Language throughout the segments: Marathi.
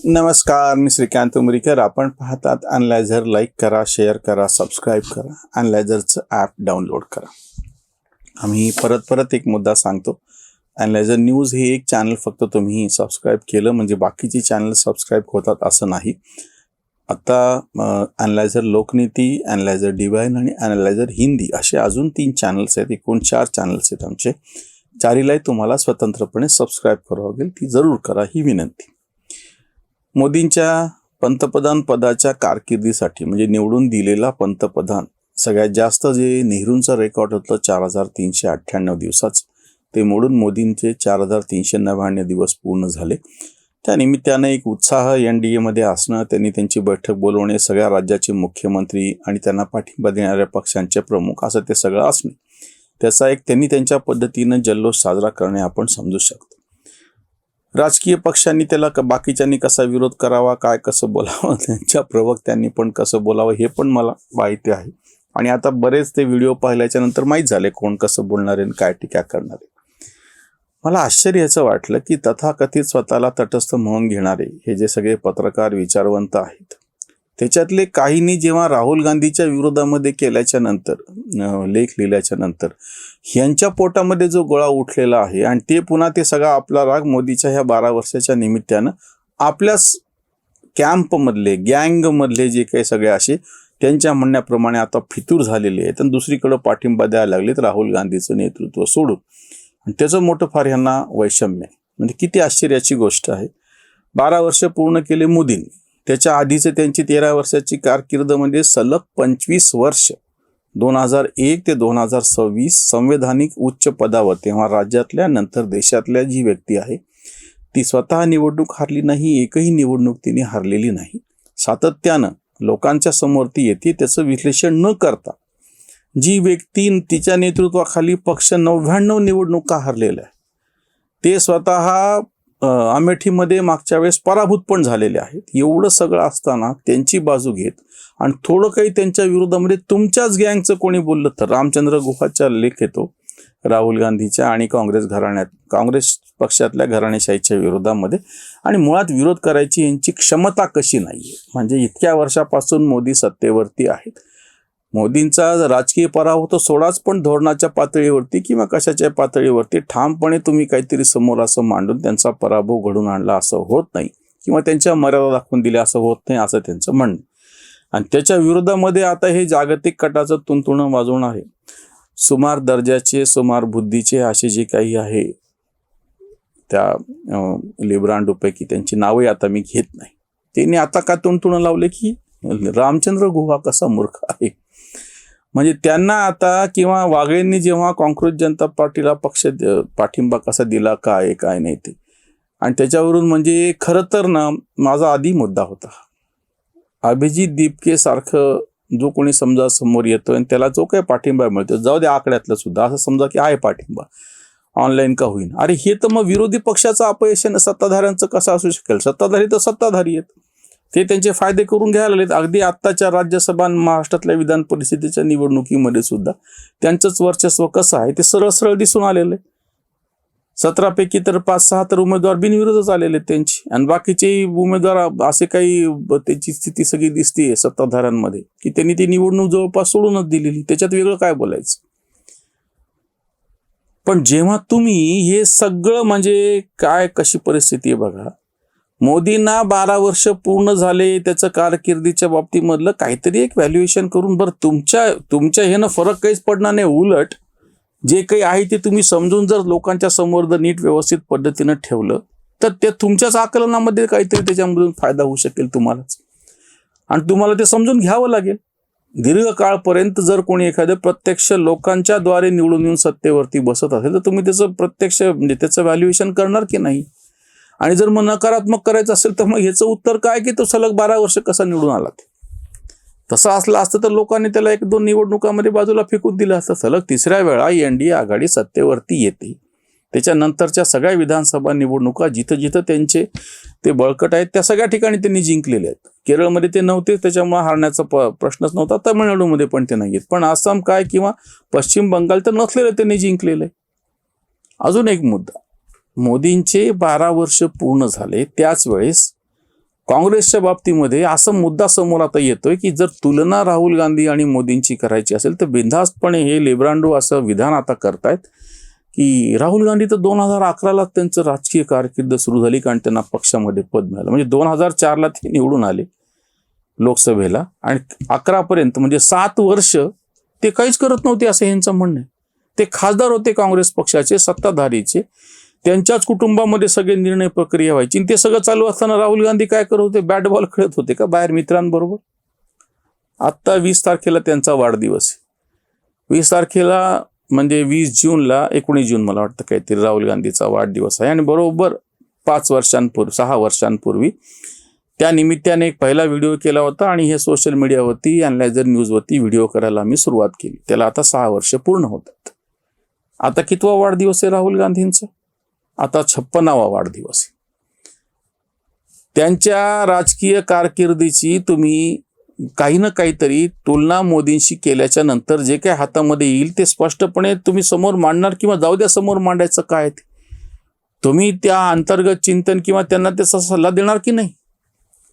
नमस्कार, मी श्रीकांत उमरीकर. आपण पाहतात अॅनालायझर. लाईक करा, शेअर करा, सबस्क्राईब करा. अॅनालायझरचं ॲप डाउनलोड करा. आम्ही परत एक मुद्दा सांगतो. अॅनालायझर न्यूज हे एक चॅनल फक्त तुम्ही सबस्क्राईब केलं म्हणजे बाकीची चॅनल सबस्क्राईब होतात असं नाही. आता अॅनालायझर लोकनीती, अॅनालायझर डिवाइन आणि अॅनालायझर हिंदी असे अजून 3 चॅनल्स आहेत. एकूण 4 चॅनल्स आहेत आमचे. चारीलाही तुम्हाला स्वतंत्रपणे सबस्क्राईब करावं लागेल. ती जरूर करा, ही विनंती. मोदींच्या पंतप्रधान पदाच्या कारकिर्दीसाठी म्हणजे निवडून दिलेला पंतप्रधान सगळ्यात जास्त जे नेहरूंचं रेकॉर्ड होतं 4398 दिवसाचं, ते मोडून मोदींचे 4399 दिवस पूर्ण झाले. त्यानिमित्तानं एक उत्साह NDAमध्ये असणं, त्यांनी त्यांची बैठक बोलवणे, सगळ्या राज्याचे मुख्यमंत्री आणि त्यांना पाठिंबा देणाऱ्या पक्षांचे प्रमुख असं ते सगळं असणे, त्याचा एक त्यांनी त्यांच्या पद्धतीनं जल्लोष साजरा करणे आपण समजू शकतो. राजकीय पक्षांनी त्याला बाकीच्यांनी कसा विरोध करावा, काय कसं बोलावं, त्यांच्या प्रवक्त्यांनी पण कसं बोलावं हे पण मला माहिती आहे. आणि आता बरेच ते व्हिडिओ पाहिल्याच्या नंतर माहीत झाले कोण कसं बोलणार आहे, काय टीका करणार आहे. मला आश्चर्याचं वाटलं की तथाकथित स्वतःला तटस्थ म्हणून घेणारे हे जे सगळे पत्रकार विचारवंत आहेत, त्याच्यातले काहींनी जेव्हा राहुल गांधीच्या विरोधामध्ये केल्याच्या नंतर, लेख लिहिल्याच्या नंतर ह्यांच्या पोटामध्ये जो गोळा उठलेला आहे आणि ते पुन्हा ते सगळा आपला राग मोदीच्या ह्या 12 वर्षाच्या निमित्तानं आपल्याच कॅम्पमधले, गँगमधले जे काही सगळे असे त्यांच्या म्हणण्याप्रमाणे आता फितूर झालेले आहेत आणि दुसरीकडं पाठिंबा द्यायला लागलेत राहुल गांधीचं नेतृत्व सोडून. आणि त्याचं मोठं फार ह्यांना वैषम्य आहे. म्हणजे किती आश्चर्याची गोष्ट आहे. 12 वर्ष पूर्ण केले मोदींनी. त्याच्या आधीचे त्यांची 13 वर्षाची कारकीर्द म्हणजे सलग 25 वर्ष 2001 ते 2026 संवैधानिक उच्च पदावर, तेव्हा राज्यातल्या नंतर देशातल्या जी व्यक्ती आहे ती स्वतः निवडणूक हारली नाही, एकही निवडणूक तिने हारलेली नाही. सातत्यानं लोकांच्या समोर ती येते, त्याचं विश्लेषण न करता जी व्यक्ती तिच्या नेतृत्वाखाली पक्ष 99 निवडणुका हारलेल्या आहे, ते स्वतः अमेठीमध्ये मागच्या वेळेस पराभूत पण झालेले आहेत. एवढं सगळं असताना त्यांची बाजू घेत आणि थोडं काही त्यांच्या विरोधामध्ये तुमच्याच गँगचं कोणी बोललं तर रामचंद्र गुहाचा लेख येतो राहुल गांधीच्या आणि काँग्रेस पक्षातल्या घराणेशाहीच्या विरोधामध्ये. आणि मुळात विरोध करायची यांची क्षमता कशी नाहीये. म्हणजे इतक्या वर्षापासून मोदी सत्तेवरती आहेत. मोदींचा राजकीय पराभव तो सोडाच, पण धोरणाच्या पातळीवरती किंवा कशाच्या पातळीवरती ठामपणे तुम्ही काहीतरी समोर असं मांडून त्यांचा पराभव घडून आणला असं होत नाही, किंवा त्यांच्या मर्यादा दाखवून दिल्या असं होत नाही, असं त्यांचं म्हणणं. आणि त्याच्या विरोधामध्ये आता हे जागतिक कटाचं तुंतुणं वाजवून आहे. सुमार दर्जाचे, सुमार बुद्धीचे असे जे काही आहे त्या लिब्रांडोपैकी त्यांची नावे आता मी घेत नाही, त्यांनी आता का तुंतुणं लावले की रामचंद्र गुहा कसा मूर्ख आहे. म्हणजे त्यांना आता, किंवा वागळेंनी जेव्हा काँग्रेस जनता पार्टीला पक्ष पाठिंबा कसा दिला, काय नाही ते. आणि त्याच्यावरून म्हणजे खरं तर ना माझा आधी मुद्दा होता, अभिजित दीपके सारखं जो कोणी समजा समोर येतो आणि त्याला जो काही पाठिंबा मिळतो, जाऊ दे आकड्यातलं सुद्धा, असं समजा की आहे पाठिंबा ऑनलाईन का होईन, अरे हे तर मग विरोधी पक्षाचं अपयश सत्ताधाऱ्यांचं कसं असू शकेल. सत्ताधारी तर सत्ताधारी आहेत, ते त्यांचे फायदे करून घ्यायला लागलेत. अगदी आत्ताच्या राज्यसभा महाराष्ट्रातल्या विधान परिषदेच्या निवडणुकीमध्ये सुद्धा त्यांचंच वर्चस्व कसं आहे ते सरळ दिसून आलेलं आहे. 17 पैकी तर 5-6 तर उमेदवार बिनविरोधच आलेले त्यांची, आणि बाकीचे उमेदवार असे काही त्याची स्थिती सगळी दिसते सत्ताधाऱ्यांमध्ये की त्यांनी ती निवडणूक जवळपास सोडूनच दिलेली. त्याच्यात वेगळं काय बोलायचं. पण जेव्हा तुम्ही हे सगळं, म्हणजे काय कशी परिस्थिती आहे बघा. मोदींना 12 वर्ष पूर्ण झाले, त्याचं कारकिर्दीच्या बाबतीमधलं काहीतरी एक व्हॅल्युएशन करून, बरं तुमच्या ह्यानं फरक काहीच पडणार नाही, उलट जे काही आहे ते तुम्ही समजून जर लोकांच्या समोर जर नीट व्यवस्थित पद्धतीनं ठेवलं तर ते तुमच्याच आकलनामध्ये काहीतरी त्याच्यामधून फायदा होऊ शकेल तुम्हालाच. आणि तुम्हाला ते समजून घ्यावं लागेल. दीर्घकाळपर्यंत जर कोणी एखादं प्रत्यक्ष लोकांच्या द्वारे निवडून येऊन सत्तेवरती बसत असेल तर तुम्ही त्याचं प्रत्यक्ष म्हणजे त्याचं व्हॅल्युएशन करणार की नाही. आणि जर मग नकारात्मक करायचं असेल तर मग ह्याचं उत्तर काय की तो सलग 12 वर्ष कसा निवडून आला. तसं असलं असतं तर लोकांनी त्याला 1-2 निवडणुकांमध्ये बाजूला फेकून दिलं असतं. सलग 3ऱ्या वेळा NDA आघाडी सत्तेवरती येते. त्याच्यानंतरच्या सगळ्या विधानसभा निवडणुका जिथं त्यांचे ते बळकट आहेत त्या सगळ्या ठिकाणी त्यांनी जिंकलेले आहेत. केरळमध्ये ते नव्हते, त्याच्यामुळे हारण्याचा प्रश्नच नव्हता. तामिळनाडूमध्ये पण ते नाही आहेत. पण आसाम काय किंवा पश्चिम बंगाल तर नसलेलं त्यांनी जिंकलेलं आहे. अजून एक मुद्दा, मोदींचे 12 वर्ष पूर्ण झाले, त्याच वेळेस काँग्रेसच्या बाबतीमध्ये असा मुद्दा समोर आता येतोय की जर तुलना राहुल गांधी आणि मोदींची करायची असेल तर बिनधास्तपणे हे लेब्रांडो असं विधान आता करतायत की राहुल गांधी तर 2011ला त्यांचं राजकीय कारकीर्द सुरू झाली, कारण त्यांना पक्षामध्ये पद मिळालं. म्हणजे 2004ला ते निवडून आले लोकसभेला आणि 11 पर्यंत म्हणजे 7 वर्ष ते काहीच करत नव्हते असं यांचं म्हणणं आहे. ते खासदार होते काँग्रेस पक्षाचे, सत्ताधारीचे, त्यांच्याच कुटुंबामध्ये सगळे निर्णय प्रक्रिया व्हायची. ते सगळं चालू असताना राहुल गांधी काय करत होते? बॅट बॉल खेळत होते का बाहेर मित्रांबरोबर? आत्ता 20 तारखेला त्यांचा वाढदिवस आहे. 20 तारखेला म्हणजे 20 जूनला 19 जून मला वाटतं काहीतरी राहुल गांधीचा वाढदिवस आहे. आणि बरोबर 6 वर्षांपूर्वी त्या निमित्ताने एक पहिला व्हिडिओ केला होता आणि हे सोशल मीडियावरती अॅनालायझर न्यूजवरती व्हिडिओ करायला आम्ही सुरुवात केली. त्याला आता 6 वर्ष पूर्ण होतात. आता कितवा वाढदिवस आहे राहुल गांधींचा? आता 56वा वाढदिवस आहे. त्यांच्या राजकीय कारकिर्दीची तुम्ही काही ना काहीतरी तुलना मोदींशी केल्याच्या नंतर जे काही हातामध्ये येईल ते स्पष्टपणे तुम्ही समोर मांडणार, किंवा जाऊ द्या समोर मांडायचं काय ते तुम्ही त्या अंतर्गत चिंतन किंवा त्यांना त्याचा सल्ला देणार की नाही,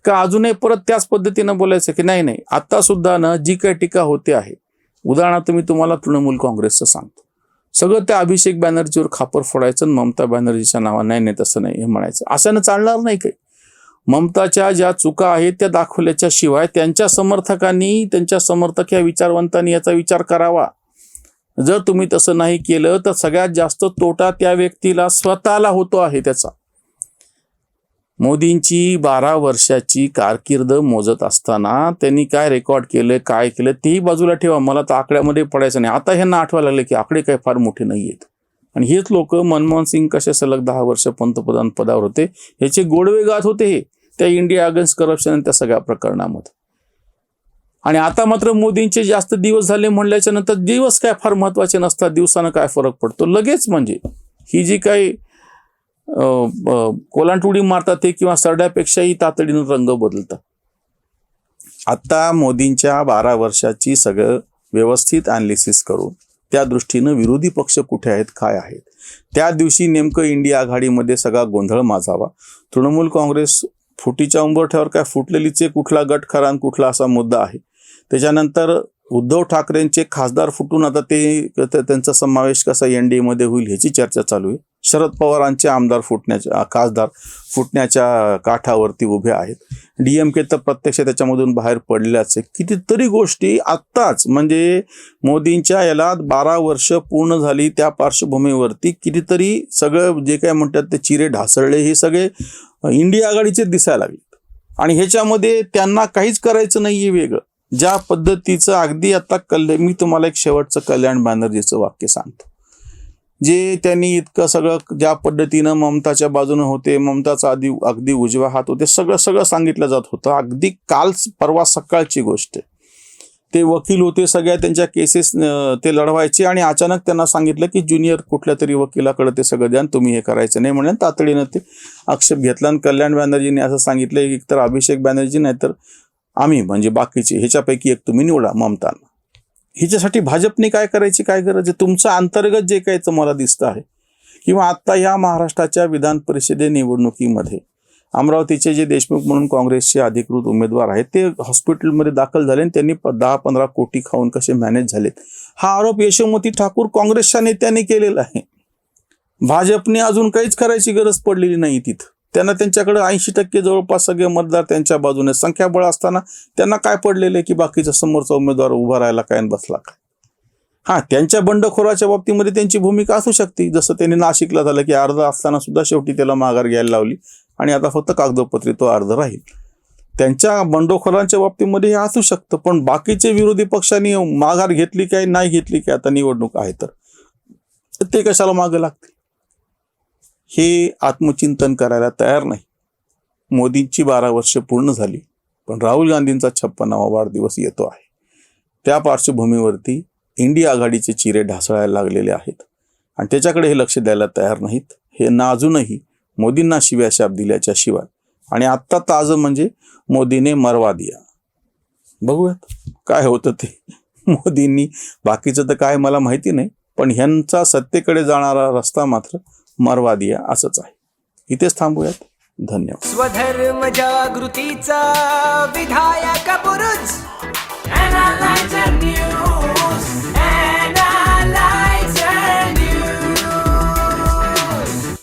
का अजूनही परत त्याच पद्धतीनं बोलायचं की नाही आता सुद्धा ना जी काही टीका होते आहे, उदाहरणार्थ मी तुम्हाला तृणमूल काँग्रेसचं सांगतो, सगळं त्या अभिषेक बॅनर्जीवर खापर फोडायचं आणि ममता बॅनर्जीच्या नावानं नाही तसं नाही हे म्हणायचं. अशानं चालणार नाही काही. ममताच्या ज्या चुका आहेत त्या दाखवल्याच्या शिवाय त्यांच्या समर्थकांनी, त्यांच्या समर्थक या विचारवंतांनी याचा विचार करावा. जर तुम्ही तसं नाही केलं तर सगळ्यात जास्त तोटा त्या व्यक्तीला स्वतःला होतो आहे त्याचा. मोदींची 12 वर्षाची कारकीर्द मोजत असताना त्यांनी काय रेकॉर्ड केलं, काय केलं तेही बाजूला ठेवा, मला तर आकड्यामध्ये पडायचं नाही. आता ह्यांना आठवायला लागले की आकडे काय फार मोठे नाही आहेत. आणि हेच लोक मनमोहन सिंग कसे सलग 10 वर्ष पंतप्रधान पदावर होते, ह्याचे गोडवे गात होते हे त्या इंडिया अगेन्स्ट करप्शन त्या सगळ्या प्रकरणामध्ये. आणि आता मात्र मोदींचे जास्त दिवस झाले म्हणल्याच्या नंतर दिवस काय फार महत्वाचे नसतात, दिवसानं काय फरक पडतो लगेच. म्हणजे ही जी काही कोलांटुडी मारतात ते किंवा सरड्यापेक्षाही तातडीनं रंग बदलतात. आता मोदींच्या 12 वर्षाची सगळं व्यवस्थित ॲनालिसिस करून त्या दृष्टीनं विरोधी पक्ष कुठे आहेत, काय आहेत, त्या दिवशी नेमकं इंडिया आघाडीमध्ये सगळा गोंधळ माजावा. तृणमूल काँग्रेस फुटीच्या उंबरठ्यावर काय फुटलेलीचे कुठला गट खरा आणि कुठला असा मुद्दा आहे. त्याच्यानंतर उद्धव ठाकरेंचे खासदार फुटून आता त्यांचा समावेश कसा एनडीएमध्ये होईल ह्याची चर्चा चालू आहे. शरद पवारांचे आमदार खासदार फुटण्याच्या काठावरती उभे आहेत. डीएमके तर प्रत्यक्ष त्याच्यामधून बाहेर पडल्याच आहे. कितीतरी गोष्टी आत्ताच म्हणजे मोदींच्या याला 12 वर्ष पूर्ण झाली त्या पार्श्वभूमीवरती कितीतरी सगळं जे काय म्हणतात ते चिरे ढासळले हे सगळे इंडिया आघाडीचे दिसायला लागले. आणि ह्याच्यामध्ये त्यांना काहीच करायचं नाहीये वेगळं. ज्या पद्धतीचं अगदी आता मी तुम्हाला एक शेवटचं कल्याण बॅनर्जीचं वाक्य सांगतो, जे त्यांनी इतकं सगळं ज्या पद्धतीनं ममताच्या बाजूने होते, ममताचा अगदी उजवा हात होते, सगळं सांगितलं जात होतं. अगदी काल परवा सकाळची गोष्ट आहे. ते वकील होते, सगळ्या त्यांच्या केसेस ते लढवायचे आणि अचानक त्यांना सांगितलं की ज्युनियर कुठल्या तरी वकिलाकडे ते सगळं द्या, तुम्ही हे करायचं नाही म्हणून तातडीनं ते आक्षेप घेतला. आणि कल्याण बॅनर्जीने असं सांगितलं एकतर अभिषेक बॅनर्जी नाही तर आम्ही म्हणजे बाकीचे ह्याच्यापैकी एक तुम्ही निवडा ममतांना. ह्याच्यासाठी भाजपने काय करायची काय गरज आहे? तुमचं अंतर्गत जे काही तुम्हाला दिसतं आहे, किंवा आत्ता ह्या महाराष्ट्राच्या विधान परिषदे निवडणुकीमध्ये अमरावतीचे जे देशमुख म्हणून काँग्रेसचे अधिकृत उमेदवार आहेत ते हॉस्पिटलमध्ये दाखल झाले आणि त्यांनी 10-15 कोटी खाऊन कसे मॅनेज झालेत, हा आरोप यशोमती ठाकूर काँग्रेसच्या नेत्यांनी केलेला आहे. भाजपने अजून काहीच करायची गरज पडलेली नाही तिथं. त्यांना त्यांच्याकडे 80% जवळपास सगळे मतदार त्यांच्या बाजूने, संख्याबळ असताना त्यांना काय पडलेलं आहे की बाकीचा समोरचा उमेदवार उभा राहायला काय बसला काय. हा, त्यांच्या बंडखोराच्या बाबतीमध्ये त्यांची भूमिका असू शकते, जसं त्यांनी नाशिकला झालं की अर्ध असताना सुद्धा शेवटी त्याला माघार घ्यायला लावली आणि आता फक्त कागदोपत्री तो अर्ध राहील. त्यांच्या बंडखोरांच्या बाबतीमध्ये हे असू शकतं. पण बाकीचे विरोधी पक्षांनी माघार घेतली काय नाही घेतली काय, आता निवडणूक आहे तर ते कशाला मागं लागते, हे आत्मचिंतन करायला तयार नाही. मोदींची 12 वर्ष पूर्ण झाली, पण राहुल गांधींचा 56वा वाढदिवस येतो आहे. त्या पार्श्वभूमीवरती इंडिया आघाडीचे चिरे ढासळायला लागलेले आहेत आणि त्याच्याकडे हे लक्ष द्यायला तयार नाहीत. हे ना अजूनही मोदींना शिव्याशाप दिल्याच्या शिवाय. आणि आत्ता ताजं म्हणजे मोदीने मरवा दिया. बघूयात काय होतं ते. मोदींनी बाकीचं तर काय मला माहिती नाही, पण ह्यांचा सत्तेकडे जाणारा रस्ता मात्र मरवा दिया असंच आहे. इथेच थांबूयात. धन्यवाद. स्वधर्म जागृतीचा विधायक